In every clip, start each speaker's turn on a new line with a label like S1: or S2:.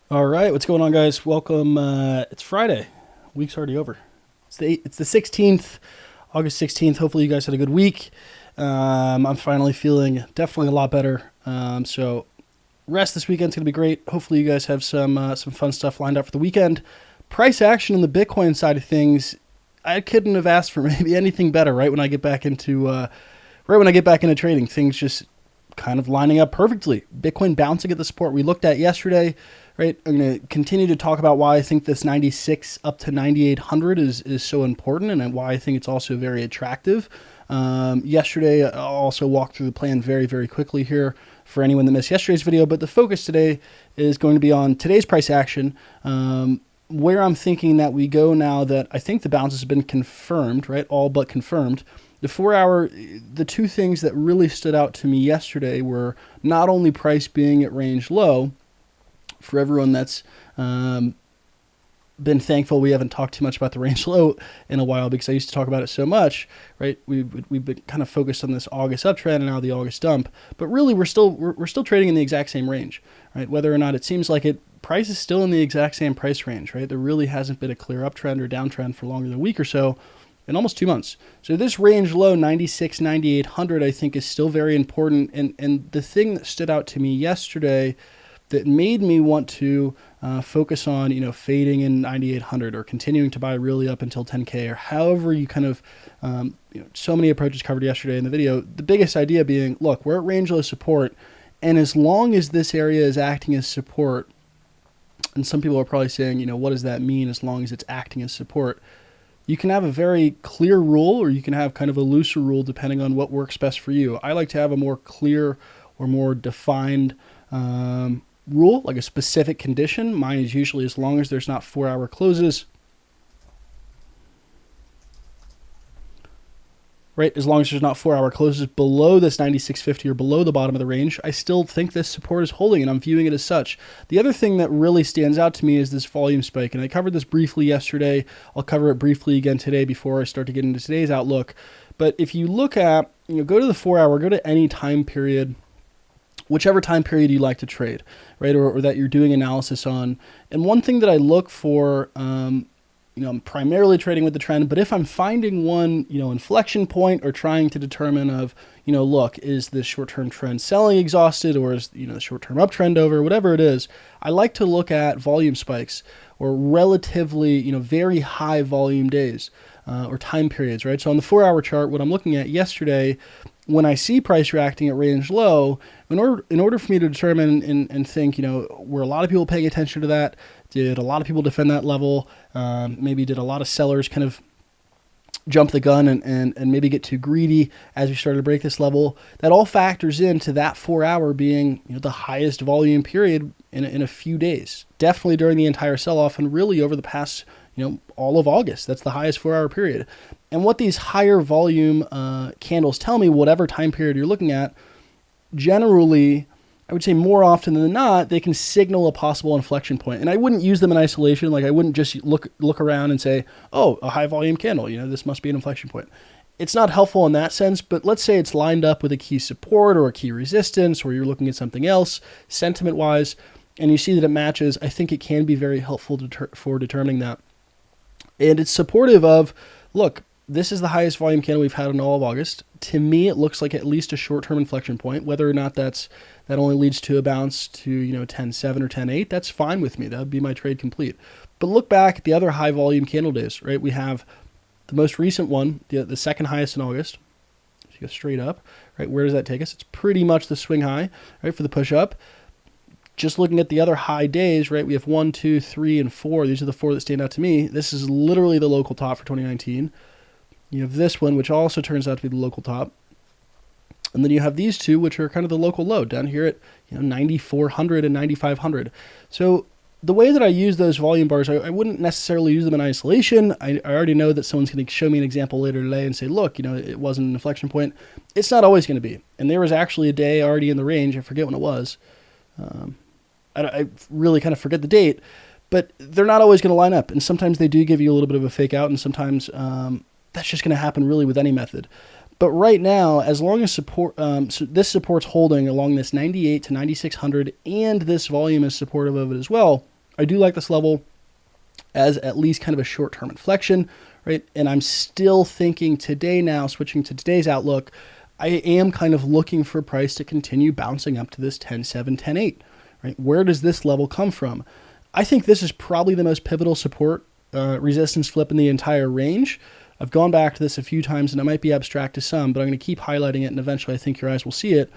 S1: All right, what's going on, guys? Welcome. It's Friday. Week's already over. It's the 16th, August 16th. Hopefully, you guys had a good week. I'm finally feeling definitely a lot better. So rest this weekend's gonna be great. Hopefully, you guys have some fun stuff lined up for the weekend. Price action on the Bitcoin side of things, I couldn't have asked for maybe anything better. Right when I get back into trading, things just kind of lining up perfectly. Bitcoin bouncing at the support we looked at yesterday, right? I'm going to continue to talk about why I think this 96 up to 9,800 is so important and why I think it's also very attractive. Yesterday, I'll also walk through the plan very, very quickly here for anyone that missed yesterday's video. But the focus today is going to be on today's price action, where I'm thinking that we go now that I think the bounce has been confirmed, right? All but confirmed. The two things that really stood out to me yesterday were not only price being at range low, for everyone that's been thankful we haven't talked too much about the range low in a while because I used to talk about it so much, right? We've been kind of focused on this August uptrend and now the August dump, but really we're still trading in the exact same range, right? Whether or not it seems like it, price is still in the exact same price range, right? There really hasn't been a clear uptrend or downtrend for longer than a week or so in almost 2 months. So this range low, 96, 9,800, I think is still very important. And the thing that stood out to me yesterday that made me want to focus on, fading in 9,800 or continuing to buy really up until 10K or however you kind of, so many approaches covered yesterday in the video. The biggest idea being, look, we're at range low support. And as long as this area is acting as support, and some people are probably saying, what does that mean as long as it's acting as support? You can have a very clear rule or you can have kind of a looser rule depending on what works best for you. I like to have a more clear or more defined rule, like a specific condition. Mine is usually as long as there's not 4-hour closes, right? As long as there's not 4-hour closes below this 96.50 or below the bottom of the range, I still think this support is holding and I'm viewing it as such. The other thing that really stands out to me is this volume spike. And I covered this briefly yesterday. I'll cover it briefly again today before I start to get into today's outlook. But if you look at, go to the 4-hour, go to any time period, whichever time period you like to trade, right? Or that you're doing analysis on. And one thing that I look for, I'm primarily trading with the trend, but if I'm finding one, inflection point or trying to determine of, look, is this short-term trend selling exhausted or is, the short-term uptrend over, whatever it is, I like to look at volume spikes or relatively, very high volume days or time periods, right? So on the 4-hour chart, what I'm looking at yesterday, when I see price reacting at range low, in order for me to determine and think, were a lot of people paying attention to that? Did a lot of people defend that level? Maybe did a lot of sellers kind of jump the gun and maybe get too greedy as we started to break this level? That all factors into that 4-hour being the highest volume period in a few days. Definitely during the entire sell-off and really over the past all of August. That's the highest 4-hour period. And what these higher volume candles tell me, whatever time period you're looking at, generally, I would say more often than not, they can signal a possible inflection point. And I wouldn't use them in isolation. Like I wouldn't just look around and say, oh, a high volume candle, this must be an inflection point. It's not helpful in that sense, but let's say it's lined up with a key support or a key resistance, or you're looking at something else sentiment-wise, and you see that it matches. I think it can be very helpful for determining that. And it's supportive of, look, this is the highest volume candle we've had in all of August. To me, it looks like at least a short-term inflection point. Whether or not that only leads to a bounce to 10.7 or 10.8, that's fine with me. That would be my trade complete. But look back at the other high volume candle days, right? We have the most recent one, the second highest in August. If you go straight up, right, where does that take us? It's pretty much the swing high, right, for the push-up. Just looking at the other high days, right, we have 1, 2, 3, and 4. These are the 4 that stand out to me. This is literally the local top for 2019. You have this one, which also turns out to be the local top. And then you have these two, which are kind of the local low down here at 9,400 and 9,500. So the way that I use those volume bars, I wouldn't necessarily use them in isolation. I already know that someone's going to show me an example later today and say, look, it wasn't an inflection point. It's not always going to be. And there was actually a day already in the range. I forget when it was. I really kind of forget the date, but they're not always going to line up. And sometimes they do give you a little bit of a fake out, and sometimes that's just going to happen really with any method. But right now, as long as this support's holding along this 98 to 9600 and this volume is supportive of it as well, I do like this level as at least kind of a short-term inflection, right? And I'm still thinking today now, switching to today's outlook, I am kind of looking for price to continue bouncing up to this 10.7, 10.8, right? Where does this level come from? I think this is probably the most pivotal support resistance flip in the entire range. I've gone back to this a few times, and it might be abstract to some, but I'm going to keep highlighting it, and eventually I think your eyes will see it.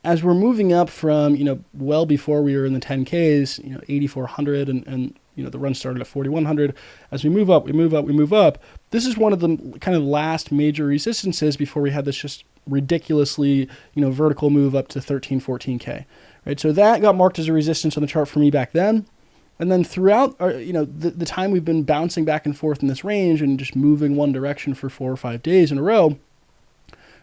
S1: As we're moving up from, well before we were in the 10Ks, 8,400, and the run started at 4,100. As we move up, we move up, we move up. This is one of the kind of last major resistances before we had this just ridiculously, vertical move up to 13, 14K, right? So that got marked as a resistance on the chart for me back then. And then throughout, the time we've been bouncing back and forth in this range and just moving one direction for 4 or 5 days in a row,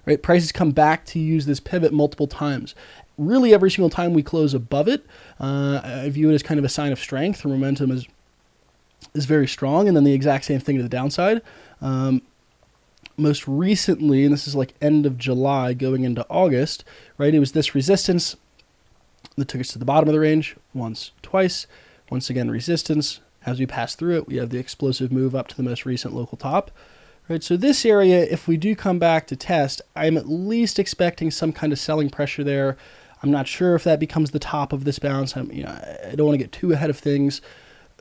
S1: right? Prices come back to use this pivot multiple times. Really, every single time we close above it, I view it as kind of a sign of strength. The momentum is very strong, and then the exact same thing to the downside. Most recently, and this is like end of July going into August, right? It was this resistance that took us to the bottom of the range once, twice. Once again, resistance. As we pass through it, we have the explosive move up to the most recent local top. Right, so this area, if we do come back to test, I'm at least expecting some kind of selling pressure there. I'm not sure if that becomes the top of this bounce. I don't want to get too ahead of things.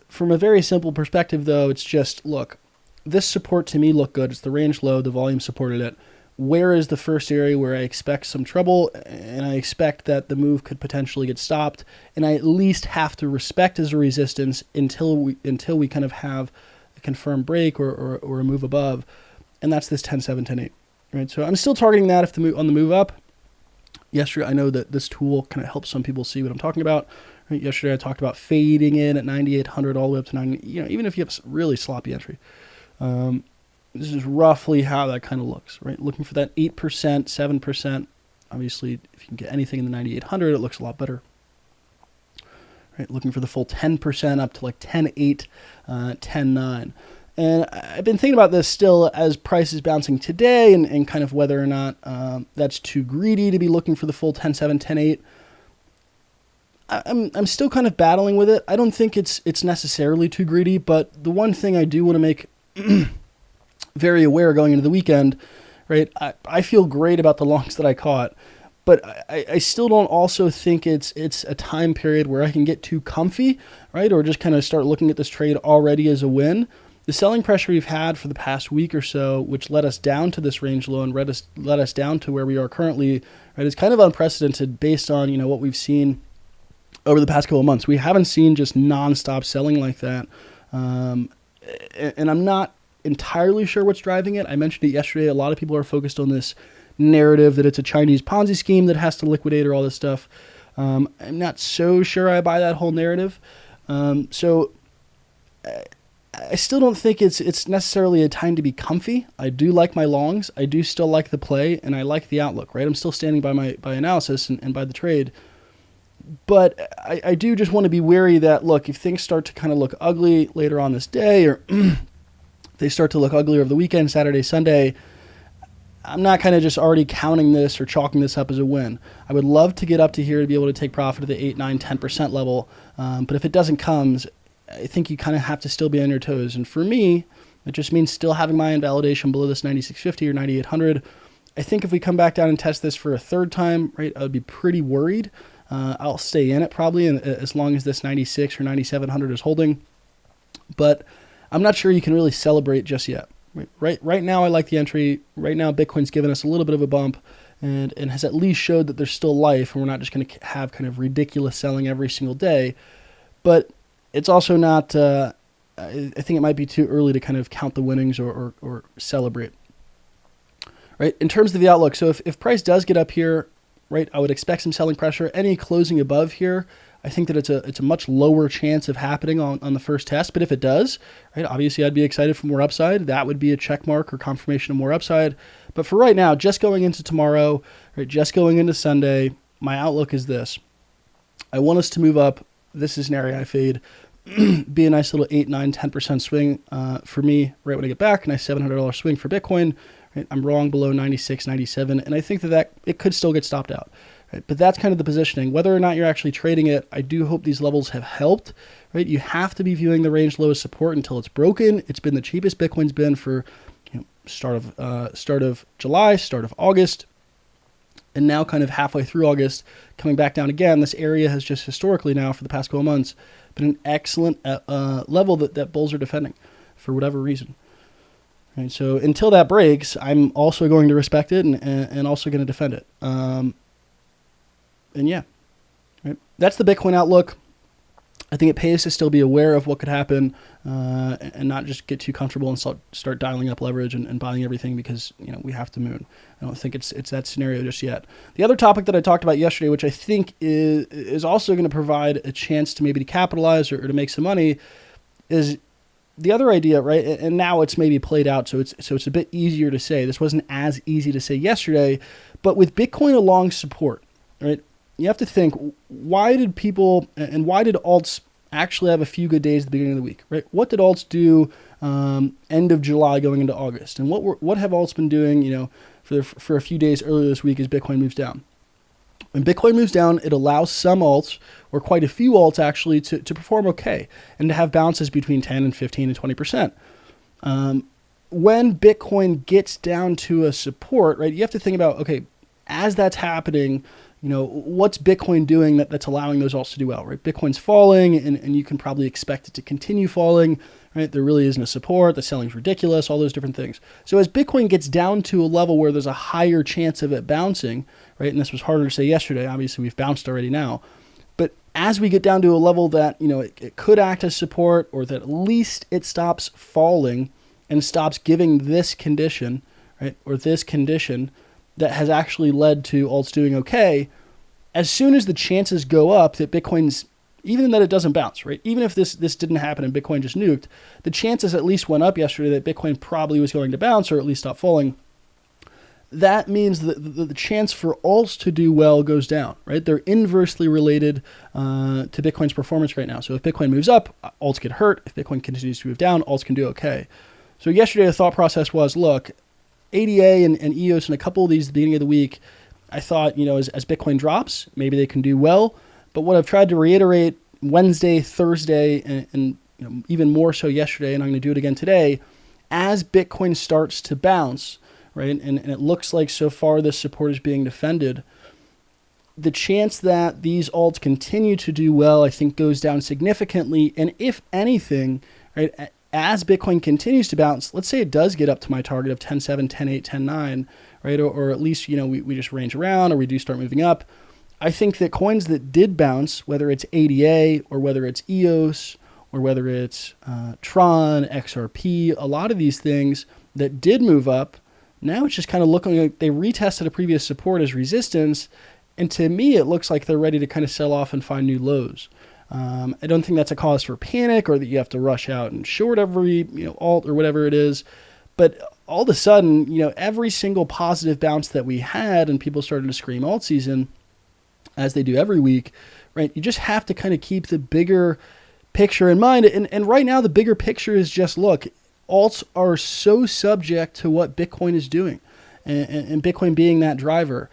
S1: From a very simple perspective, though, it's just, look, this support to me looked good. It's the range low. The volume supported it. Where is the first area where I expect some trouble, and I expect that the move could potentially get stopped, and I at least have to respect as a resistance until we kind of have a confirmed break or a move above, and that's this 10.7, 10.8, right? So I'm still targeting that if on the move up. Yesterday, I know that this tool kind of helps some people see what I'm talking about. Right? Yesterday, I talked about fading in at 9,800 all the way up to 90. Even if you have a really sloppy entry. This is roughly how that kind of looks, right? Looking for that 8%, 7%. Obviously, if you can get anything in the 9,800, it looks a lot better. Right? Looking for the full 10% up to like 10.8, 10.9. And I've been thinking about this still as price is bouncing today and kind of whether or not that's too greedy to be looking for the full 10.7, 10.8. I'm still kind of battling with it. I don't think it's necessarily too greedy, but the one thing I do want to make very aware going into the weekend, right? I feel great about the longs that I caught, but I still don't also think it's a time period where I can get too comfy, right? Or just kind of start looking at this trade already as a win. The selling pressure we've had for the past week or so, which led us down to this range low and led us down to where we are currently, right? It's kind of unprecedented based on, what we've seen over the past couple of months. We haven't seen just nonstop selling like that. And I'm not entirely sure what's driving it. I mentioned it yesterday. A lot of people are focused on this narrative that it's a Chinese Ponzi scheme that has to liquidate or all this stuff. I'm not so sure I buy that whole narrative. So I still don't think it's necessarily a time to be comfy. I do like my longs. I do still like the play, and I like the outlook, right? I'm still standing by my analysis and by the trade. But I do just want to be wary that, look, if things start to kind of look ugly later on this day, or they start to look ugly over the weekend, Saturday, Sunday, I'm not kind of just already counting this or chalking this up as a win. I would love to get up to here to be able to take profit at the 8, 9, 10% level. But if it doesn't come, I think you kind of have to still be on your toes. And for me, it just means still having my invalidation below this 9,650 or 9,800. I think if we come back down and test this for a third time, right, I would be pretty worried. I'll stay in it probably as long as this 96 or 9,700 is holding. But I'm not sure you can really celebrate just yet. Right now, I like the entry. Right now, Bitcoin's given us a little bit of a bump and has at least showed that there's still life, and we're not just going to have kind of ridiculous selling every single day. But it's also not, I think it might be too early to kind of count the winnings or celebrate. Right? In terms of the outlook, so if price does get up here, right, I would expect some selling pressure. Any closing above here, I think that it's a much lower chance of happening on the first test. But if it does, right, obviously I'd be excited for more upside. That would be a check mark or confirmation of more upside. But for right now, just going into tomorrow, right, just going into Sunday, my outlook is this. I want us to move up. This is an area I fade. Be a nice little 8, 9, 10% swing for me right when I get back. Nice $700 swing for Bitcoin. Right? I'm wrong below 96, 97. And I think that it could still get stopped out. right? But that's kind of the positioning. Whether or not you're actually trading it, I do hope these levels have helped, right? You have to be viewing the range low as support until it's broken. It's been the cheapest Bitcoin's been for start of July, start of August, and now kind of halfway through August, coming back down again. This area has just historically now for the past couple of months been an excellent level that bulls are defending for whatever reason. Right, so until that breaks, I'm also going to respect it and also going to defend it. And yeah, right. That's the Bitcoin outlook. I think it pays to still be aware of what could happen and not just get too comfortable and start dialing up leverage and buying everything because we have to moon. I don't think it's that scenario just yet. The other topic that I talked about yesterday, which I think is also going to provide a chance to maybe to capitalize or to make some money, is the other idea, right? And now it's maybe played out, so it's a bit easier to say. This wasn't as easy to say yesterday, but with Bitcoin along support, right? You have to think, why did alts actually have a few good days at the beginning of the week, right? What did alts do end of July going into August? And what have alts been doing, for a few days earlier this week as Bitcoin moves down? When Bitcoin moves down, it allows some alts, or quite a few alts actually, to perform okay and to have bounces between 10 and 15 and 20%. When Bitcoin gets down to a support, right, you have to think about, okay, as that's happening, what's Bitcoin doing that's allowing those alts to do well, right? Bitcoin's falling, and you can probably expect it to continue falling, right? There really isn't a support. The selling's ridiculous, all those different things. So as Bitcoin gets down to a level where there's a higher chance of it bouncing, right? And this was harder to say yesterday. Obviously, we've bounced already now. But as we get down to a level that, it could act as support, or that at least it stops falling and stops giving this condition, right? Or this condition that has actually led to alts doing okay, as soon as the chances go up that Bitcoin's, even that it doesn't bounce, right? Even if this didn't happen and Bitcoin just nuked, the chances at least went up yesterday that Bitcoin probably was going to bounce or at least stop falling. That means that the chance for alts to do well goes down, right? They're inversely related to Bitcoin's performance right now. So if Bitcoin moves up, alts get hurt. If Bitcoin continues to move down, alts can do okay. So yesterday the thought process was, look, ADA and EOS and a couple of these at the beginning of the week, I thought, as Bitcoin drops, maybe they can do well. But what I've tried to reiterate Wednesday, Thursday, and even more so yesterday, and I'm going to do it again today, as Bitcoin starts to bounce, right, and it looks like so far this support is being defended, the chance that these alts continue to do well, I think, goes down significantly. And if anything, right, as Bitcoin continues to bounce, let's say it does get up to my target of 10.7, 10.8, 10.9, right? Or at least, we just range around, or we do start moving up. I think that coins that did bounce, whether it's ADA or whether it's EOS or whether it's Tron, XRP, a lot of these things that did move up, now it's just kind of looking like they retested a previous support as resistance. And to me, it looks like they're ready to kind of sell off and find new lows. I don't think that's a cause for panic or that you have to rush out and short every alt or whatever it is. But all of a sudden, every single positive bounce that we had and people started to scream alt season, as they do every week, right? You just have to kind of keep the bigger picture in mind. And right now, the bigger picture is just, look, alts are so subject to what Bitcoin is doing, and Bitcoin being that driver.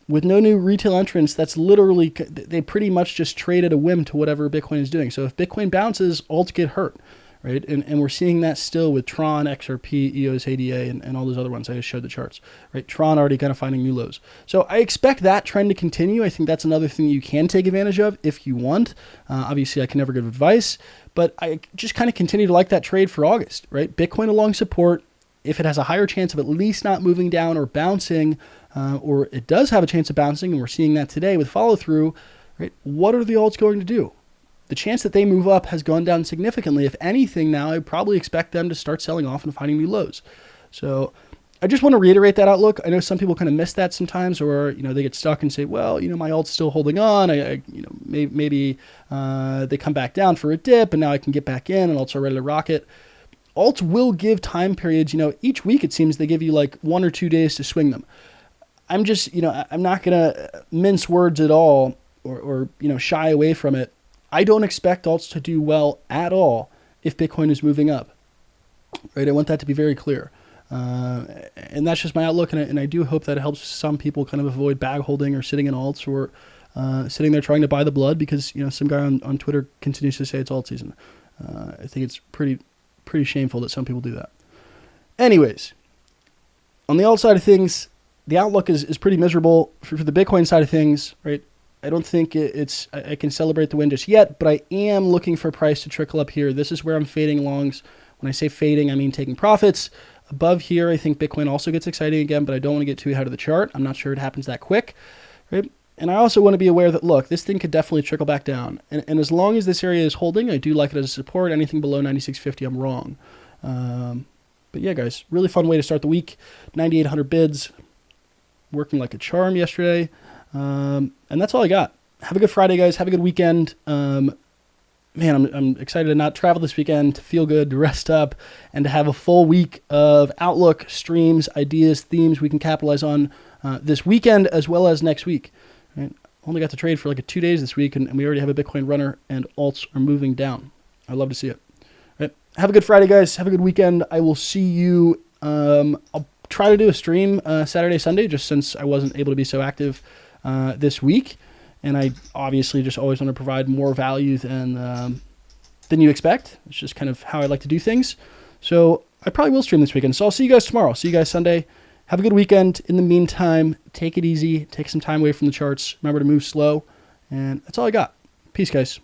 S1: With no new retail entrants, that's literally, they pretty much just trade at a whim to whatever Bitcoin is doing. So if Bitcoin bounces, alts get hurt, right? And we're seeing that still with Tron, XRP, EOS, ADA, and all those other ones. I just showed the charts, right? Tron already kind of finding new lows. So I expect that trend to continue. I think that's another thing you can take advantage of if you want. Obviously, I can never give advice, but I just kind of continue to like that trade for August, right? Bitcoin along support. If it has a higher chance of at least not moving down or bouncing, or it does have a chance of bouncing, and we're seeing that today with follow-through, right? What are the alts going to do? The chance that they move up has gone down significantly. If anything, now I probably expect them to start selling off and finding new lows. So I just want to reiterate that outlook. I know some people kind of miss that sometimes, or they get stuck and say, well, my alt's still holding on. Maybe they come back down for a dip, and now I can get back in, and alts are ready to rock it. Alts will give time periods. Each week it seems they give you like 1 or 2 days to swing them. I'm just, I'm not going to mince words at all or shy away from it. I don't expect alts to do well at all if Bitcoin is moving up, right? I want that to be very clear. And that's just my outlook, and I do hope that it helps some people kind of avoid bag holding or sitting in alts or sitting there trying to buy the blood because some guy on Twitter continues to say it's alt season. I think it's pretty shameful that some people do that. Anyways, on the alt side of things, the outlook is pretty miserable. For the Bitcoin side of things, right? I don't think I can celebrate the win just yet, but I am looking for price to trickle up here. This is where I'm fading longs. When I say fading, I mean taking profits. Above here, I think Bitcoin also gets exciting again, but I don't want to get too ahead of the chart. I'm not sure it happens that quick, right? And I also want to be aware that, look, this thing could definitely trickle back down. And as long as this area is holding, I do like it as a support. Anything below 96.50, I'm wrong. But yeah, guys, really fun way to start the week. 9,800 bids, working like a charm yesterday. And that's all I got. Have a good Friday, guys. Have a good weekend. Man, I'm excited to not travel this weekend, to feel good, to rest up, and to have a full week of outlook, streams, ideas, themes we can capitalize on this weekend as well as next week. Right? Only got to trade for like 2 days this week, and we already have a Bitcoin runner, and alts are moving down. I love to see it. Right? Have a good Friday, guys. Have a good weekend. I will see you. I'll try to do a stream Saturday, Sunday, just since I wasn't able to be so active this week. And I obviously just always want to provide more value than you expect. It's just kind of how I like to do things. So I probably will stream this weekend. So I'll see you guys tomorrow. See you guys Sunday. Have a good weekend. In the meantime, take it easy. Take some time away from the charts. Remember to move slow. And that's all I got. Peace, guys.